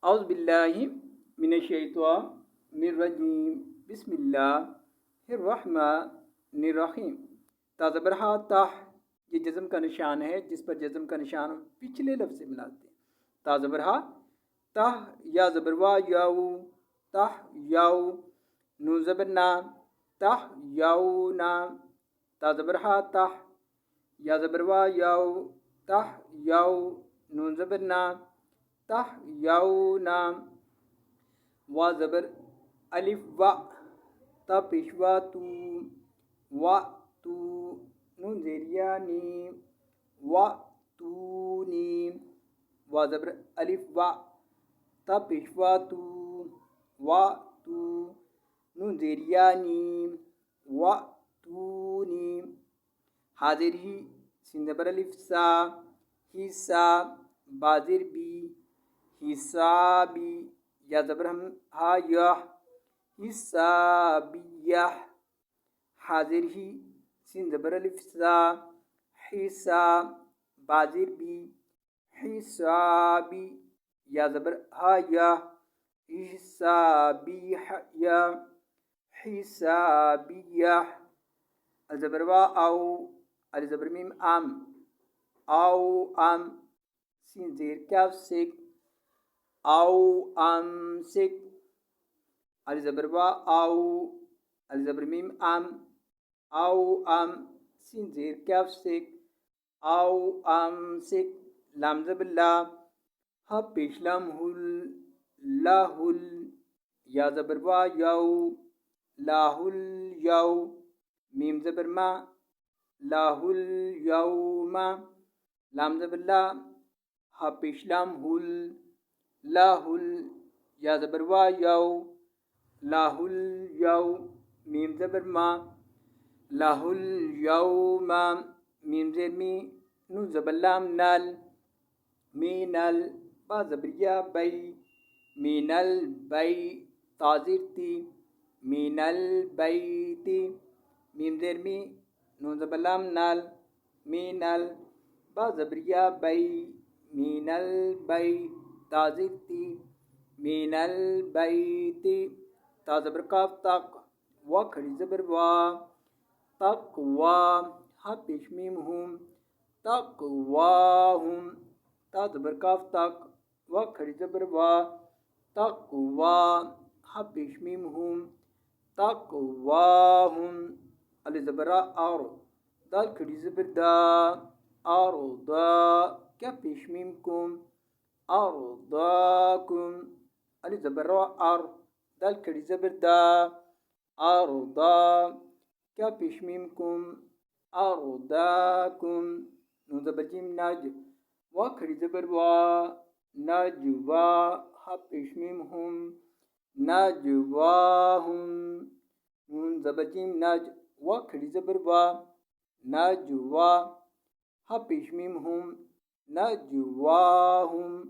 اعوذ باللہ من الشیطان الرجیم بسم اللہ الرحمن الرحیم۔ تازبرہا تاہ یہ جزم کا نشان ہے جس پر جزم کا نشان پچھلے لفظ سے ملاتے ہیں۔ تازبرہا تاہ یا زبروا یاو تاہ یاو نون زبرنا تاہ یاو نا تازبرہا تاہ یا زبروا یاو تاہ یاو نون زبرنا تاہ یاو نام وا زبر الف و تا پیشوا تو و تو نون زیریا نیم و تو نیم وا زبر الف و تا پیشوا تو و تو نون زیریا نیم و تو نیم حاضر ہی سین زبر الف سا ہی سا بازر بی حسابی یا زبر ہم ہا یا حسابیہ حاضر ہی سین زبر الف سا حسا بازر بی حسابی یا زبر ہا یا حسابیہ حسابیہ الزبر وا او الزبر میم ام او ام سین زیر کاف سک او امسک الزبر وا او الزبر میم ام او ام سین زیر کاف سک او امسک لام زبر لا ہا پیش لام ہل لاہل یا زبر وا یو لاہل یو میم زبر ما لاہل یوما لام زبر لا ہا پیش لام ہل لاہل یا زبر وا یو لاہل یو میم زبر ما لاہل یوما میم زیر می نون زبر لام نل می نل با زبریا بی مین البی تازر تی مین البیتی میم زیر می نون زبر لام نل می نل با زبریا بی مین البی تازر تی مین البیتی تا زبر کاف تق و کھڑی زبر وا تقوا ہا پیش میم ہم تقواہم تا زبر کاف تق و کھڑی زبر وا تقوا ہا پیش میم ہم تقواہم الف زبر اور دال کھڑی زبر دا اور دا کیا پیش میم کم ارضاکم الف زبر اور دال کھڑی زبر دا ارضا کیا پیش میم کم ارضاکم نون زبر جیم نج و کھڑی زبر وا نجوا ہا پیش میم ہم نجواہم نون زبر جیم نج و کھڑی زبر وا نجوا ہا پیش میم ہم نجواہم